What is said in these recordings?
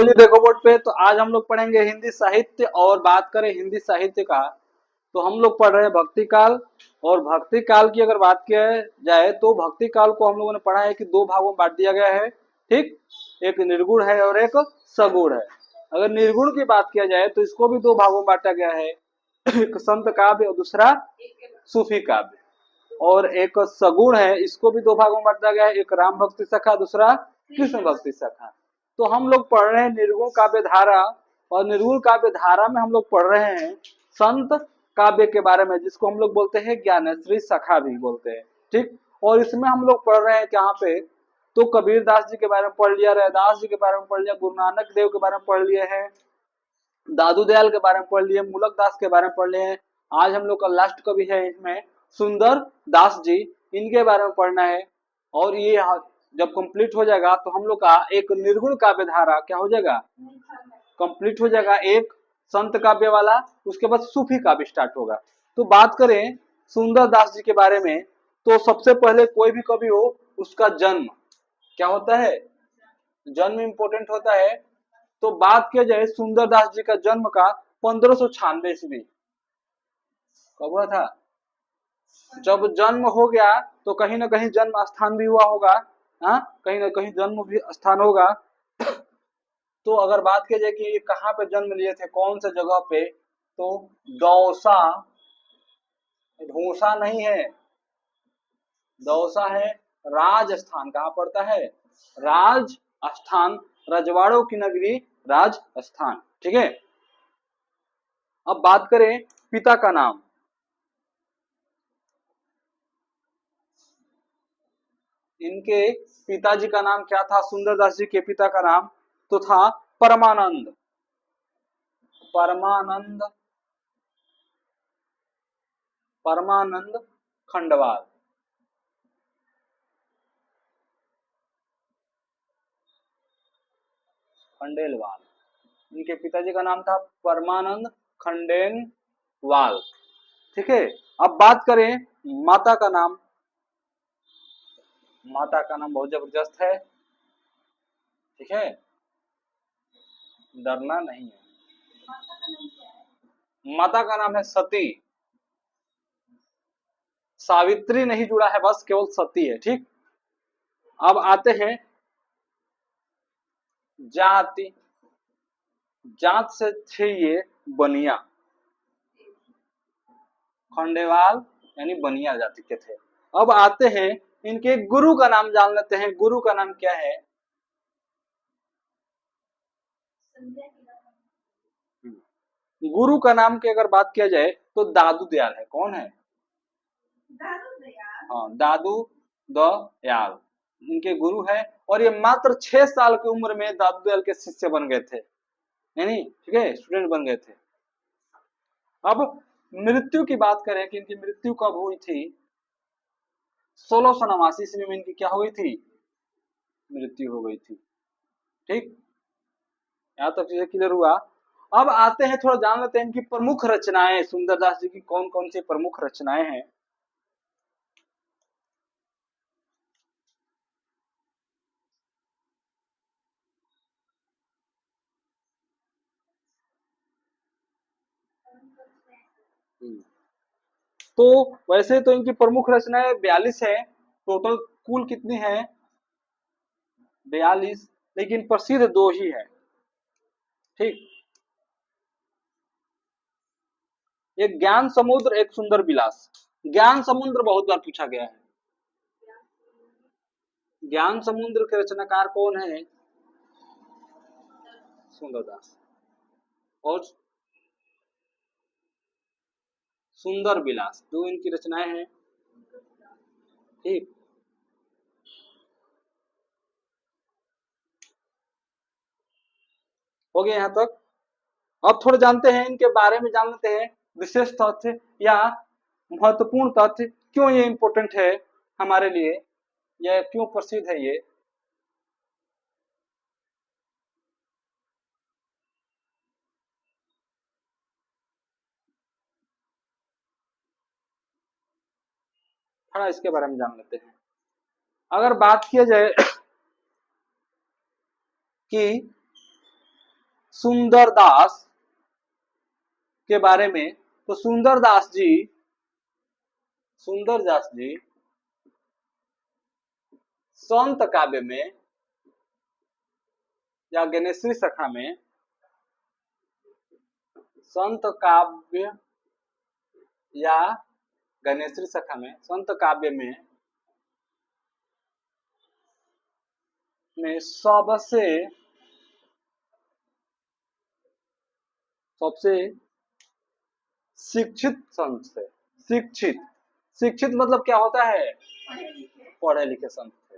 चलिए देखो बोर्ड पे, तो आज हम लोग पढ़ेंगे हिंदी साहित्य। और बात करें हिंदी साहित्य का, तो हम लोग पढ़ रहे हैं भक्ति काल। और भक्ति काल की अगर बात किया जाए तो भक्ति काल को हम लोगों ने पढ़ा है कि दो भागों में बांट दिया गया है। ठीक, एक निर्गुण है और एक सगुण है। अगर निर्गुण की बात किया जाए तो इसको भी दो भागों में बांटा गया है, एक संत काव्य और दूसरा सूफी काव्य। और एक सगुण है, इसको भी दो भागों में बांटा गया है, एक राम भक्ति सखा, दूसरा कृष्ण भक्ति सखा। तो हम लोग पढ़ रहे हैं निर्गुण काव्य धारा, और निर्गुण काव्य धारा में हम लोग पढ़ रहे हैं संत काव्य के बारे में, जिसको हम लोग बोलते हैं ज्ञानेश्वरी सखा भी बोलते हैं। ठीक, और इसमें हम लोग पढ़ रहे हैं यहाँ पे तो कबीर दास जी के बारे में पढ़ लिया, रैदास जी के बारे में पढ़ लिया, गुरु नानक देव के बारे में पढ़ लिए हैं, दादू दयाल के बारे में पढ़ लिए, मूलक दास के बारे में पढ़ लिए हैं। आज हम लोग का लास्ट कवि है इसमें सुंदर दास जी, इनके बारे में पढ़ना है। और ये जब कंप्लीट हो जाएगा तो हम लोग का एक निर्गुण काव्य धारा क्या हो जाएगा, कंप्लीट हो जाएगा, एक संत काव्य वाला। उसके बाद सूफी काव्य स्टार्ट होगा। तो बात करें सुंदर दास जी के बारे में, तो सबसे पहले कोई भी कवि हो उसका जन्म क्या होता है, जन्म इंपोर्टेंट होता है। तो बात किया जाए सुंदर दास जी का जन्म का 1596 ईस्वी कब हुआ था। जब जन्म हो गया तो कहीं ना कहीं जन्म स्थान भी हुआ होगा, हाँ, कहीं ना कहीं जन्म भी स्थान होगा। तो अगर बात की जाए कि ये कहाँ पे जन्म लिए थे, कौन सा जगह पे, तो दौसा, ढोसा नहीं है, दौसा है राजस्थान। कहाँ पड़ता है, राजस्थान, रजवाड़ों की नगरी राजस्थान। ठीक है, अब बात करें पिता का नाम। इनके पिताजी का नाम क्या था, सुंदरदास जी के पिता का नाम तो था परमानंद, परमानंद, परमानंद खंडवाल। खंडेलवाल, इनके पिताजी का नाम था परमानंद खंडेलवाल। ठीक है, अब बात करें माता का नाम। माता का नाम बहुत जबरदस्त है, ठीक है, डरना नहीं है। माता का नाम है सती, सावित्री नहीं जुड़ा है, बस केवल सती है। ठीक, अब आते हैं जाति, जात से थे ये बनिया, खंडेवाल यानी बनिया जाति के थे। अब आते हैं इनके गुरु का नाम जान लेते हैं, गुरु का नाम क्या है। गुरु का नाम की अगर बात किया जाए तो दादू दयाल है। कौन है, हाँ, दादू दयाल इनके गुरु है। और ये मात्र 6 साल की उम्र में दादू दयाल के शिष्य बन गए थे, यानी ठीक है स्टूडेंट बन गए थे। अब मृत्यु की बात करें कि इनकी मृत्यु कब हुई थी, 1689 ईस्वी में इनकी क्या हुई थी, मृत्यु हो गई थी। ठीक, यहाँ तक चीजें क्लियर हुआ। अब आते हैं थोड़ा जान लेते हैं इनकी प्रमुख रचनाएं, सुंदरदास जी की कौन कौन सी प्रमुख रचनाएं हैं। तो वैसे तो इनकी प्रमुख रचनाएं 42 है, टोटल कुल कितनी है 42, लेकिन प्रसिद्ध दो ही है। ठीक, एक ज्ञान समुद्र, एक सुंदर विलास। ज्ञान समुद्र बहुत बार पूछा गया है। ज्ञान समुद्र के रचनाकार कौन है, सुंदरदास। और सुंदर विलास जो इनकी रचनाएं हैं। ठीक, हो गया यहाँ तक। अब थोड़े जानते हैं इनके बारे में, जान लेते हैं विशेष तथ्य या महत्वपूर्ण तथ्य, क्यों ये इंपॉर्टेंट है हमारे लिए, यह क्यों प्रसिद्ध है ये। थोड़ा इसके बारे में जान लेते हैं। अगर बात किया जाए कि सुंदर दास के बारे में। तो सुंदर दास जी संत काव्य में या गणेश्वरी सखा में, संत काव्य या गणेश्वरी सखा में, संत काव्य में सबसे शिक्षित संत थे। शिक्षित मतलब क्या होता है? पढ़े लिखे संत थे।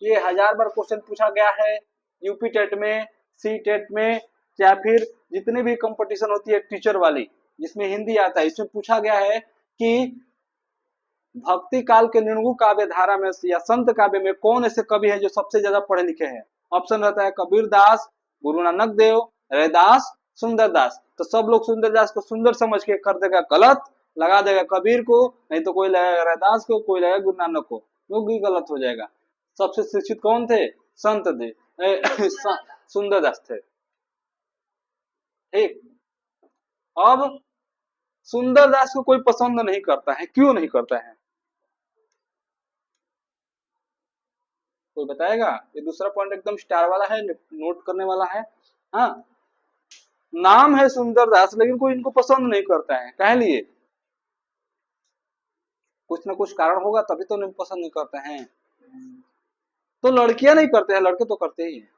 ये 1000 बार क्वेश्चन पूछा गया है यूपी टेट में, सी टेट में, या फिर जितने भी कंपटीशन होती है टीचर वाली जिसमें हिंदी आता है, इसमें पूछा गया है कि भक्ति काल के निणगु काव्य धारा में या संत काव्य में कौन ऐसे कवि हैं जो सबसे ज्यादा पढ़े लिखे हैं। ऑप्शन रहता है कबीर दास, गुरु नानक देव, रैदास, सुंदर दास। तो सब लोग सुंदर दास को सुंदर समझ के कर देगा गलत, लगा देगा कबीर को, नहीं तो कोई लगेगा रैदास को, कोई लगेगा गुरु नानक को, वो भी गलत हो जाएगा। सबसे शिक्षित कौन थे? संत थे, सुंदर दास थे। ठीक। अब सुंदर दास को कोई पसंद नहीं करता है, क्यों नहीं करता है? कोई बताएगा? ये दूसरा पॉइंट एकदम स्टार वाला है, नोट करने वाला है। हाँ, नाम है सुंदर दास लेकिन कोई इनको पसंद नहीं करता है, कह लिए कुछ ना कुछ कारण होगा तभी तो नहीं पसंद नहीं करते हैं। तो लड़कियां नहीं करते हैं, लड़के तो करते ही हैं।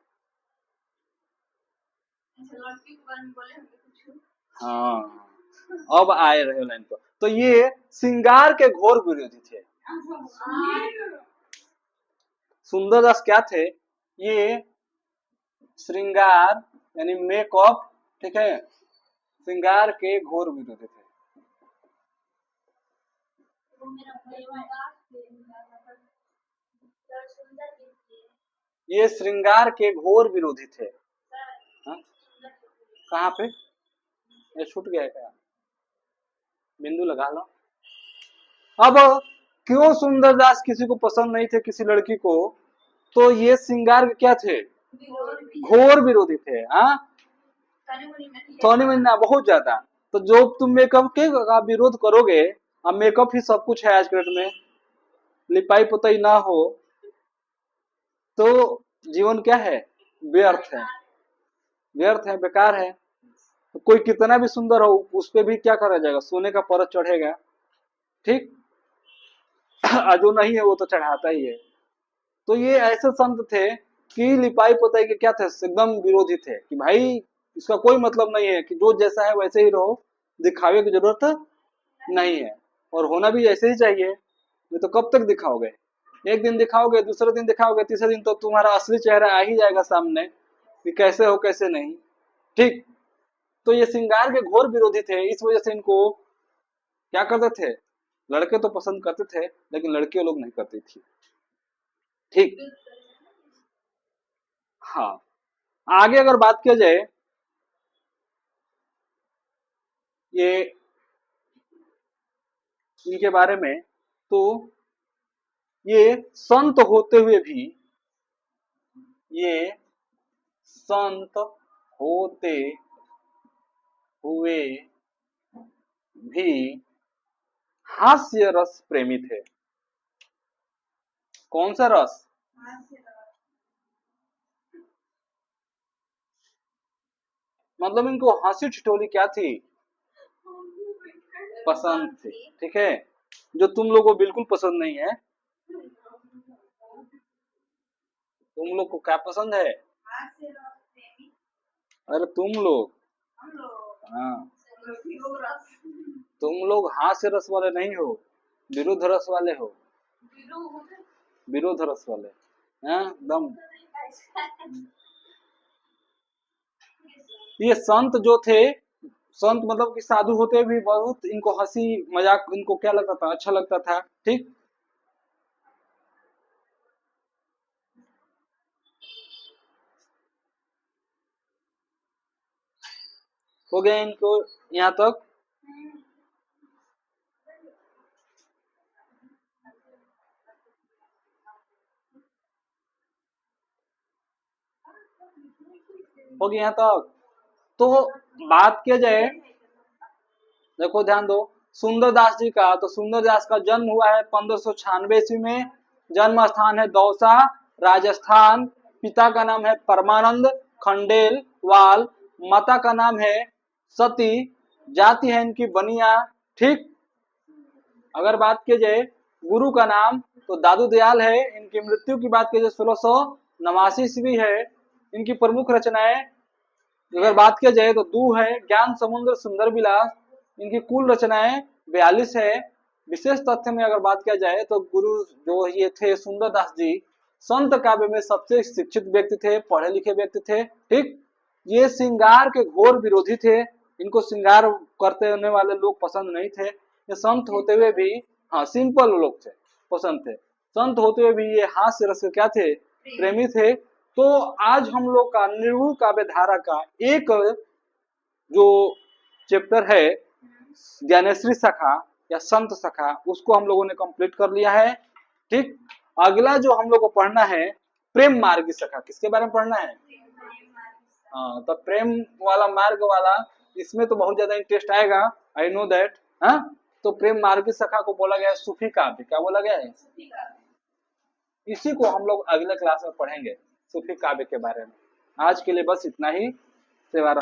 हाँ, अब आए रहे लाइन पर। तो ये श्रृंगार के घोर विरोधी थे। सुंदरदास क्या थे? ये श्रृंगार यानी मेकअप, ठीक है, श्रृंगार के घोर विरोधी थे। ये श्रृंगार के घोर विरोधी थे। हाँ? कहाँ पे? ये छूट गया क्या? बिंदु लगा लो। अब क्यों सुंदरदास किसी को पसंद नहीं थे, किसी लड़की को? तो ये श्रृंगार के क्या थे? घोर विरोधी थे। हाँ, सोनी महीना बहुत ज्यादा। तो जो तुम मेकअप के का विरोध करोगे, अब मेकअप ही सब कुछ है आज के डेट में, लिपाई पुताई ना हो तो जीवन क्या है? व्यर्थ है, व्यर्थ है, बेकार है। तो कोई कितना भी सुंदर हो उस पे भी क्या करा जाएगा? सोने का परत चढ़ेगा। ठीक। जो नहीं है वो तो चढ़ाता ही है। तो ये ऐसे संत थे कि लिपाई पोताई के क्या थे? एकदम विरोधी थे कि भाई इसका कोई मतलब नहीं है, कि जो जैसा है वैसे ही रहो, दिखावे की जरूरत नहीं है, और होना भी ऐसे ही चाहिए। नहीं तो कब तक दिखाओगे? एक दिन दिखाओगे, दूसरे दिन दिखाओगे, तीसरे दिन तो तुम्हारा असली चेहरा आ ही जाएगा सामने कि कैसे हो कैसे नहीं। ठीक। तो ये श्रृंगार के घोर विरोधी थे, इस वजह से इनको क्या करते थे? लड़के तो पसंद करते थे लेकिन लड़कियां लोग नहीं करती थी। ठीक। हाँ, आगे अगर बात किया जाए, ये इनके बारे में, तो ये संत होते हुए भी, ये संत होते हुए भी हास्य रस प्रेमी थे। कौन सा रस? मतलब इनको हंसी ठिठोली क्या थी? पसंद थी। ठीक है, जो तुम लोगों को बिल्कुल पसंद नहीं है। तुम लोग को क्या पसंद है? अरे तुम लोग, हाँ, तुम लोग हास्य रस वाले नहीं हो, विरुद्ध रस वाले हो, विरोध रस वाले। हाँ, दम। ये संत जो थे, संत मतलब कि साधु होते भी बहुत इनको हंसी मजाक इनको क्या लगता था? अच्छा लगता था। ठीक। हो गया इनको यहाँ तक। होगी यहाँ तक। तो बात किया जाए, देखो ध्यान दो, सुंदरदास जी का, तो सुंदरदास का जन्म हुआ है 1596 ईस्वी में। जन्म स्थान है दौसा, राजस्थान। पिता का नाम है परमानंद खंडेल वाल। माता का नाम है सती। जाति है इनकी बनिया। ठीक। अगर बात की जाए गुरु का नाम, तो दादू दयाल है। इनकी मृत्यु की बात की जाए 1689 ईस्वी है। इनकी प्रमुख रचनाएं अगर बात किया जाए तो दू है, ज्ञान समुद्र, सुंदर विलास। इनकी कुल रचनाएं 42 है। विशेष तथ्य में अगर बात किया जाए तो गुरु जो ये थे सुंदरदास जी, संत काव्य में सबसे शिक्षित व्यक्ति थे, पढ़े लिखे व्यक्ति थे। ठीक। ये श्रृंगार के घोर विरोधी थे। इनको श्रृंगार करते होने वाले लोग पसंद नहीं थे। ये संत होते हुए भी, हाँ, सिंपल लोग थे, पसंद थे। संत होते हुए भी ये हास्य रस के क्या थे, प्रेमी थे। तो आज हम लोग का निर्गुण काव्य धारा का एक जो चैप्टर है ज्ञानेश्वरी शाखा या संत शाखा, उसको हम लोगों ने कंप्लीट कर लिया है। ठीक। अगला जो हम लोग को पढ़ना है प्रेम मार्ग शाखा। किसके बारे में पढ़ना है? हाँ, तो प्रेम वाला मार्ग वाला, इसमें तो बहुत ज्यादा इंटरेस्ट आएगा, आई नो दैट। हाँ, तो प्रेम मार्ग शाखा को बोला गया है सूफी काव्य। क्या बोला गया है? इसी को हम लोग अगले क्लास में पढ़ेंगे, सूफी काव्य के बारे में। आज के लिए बस इतना ही। सेवा।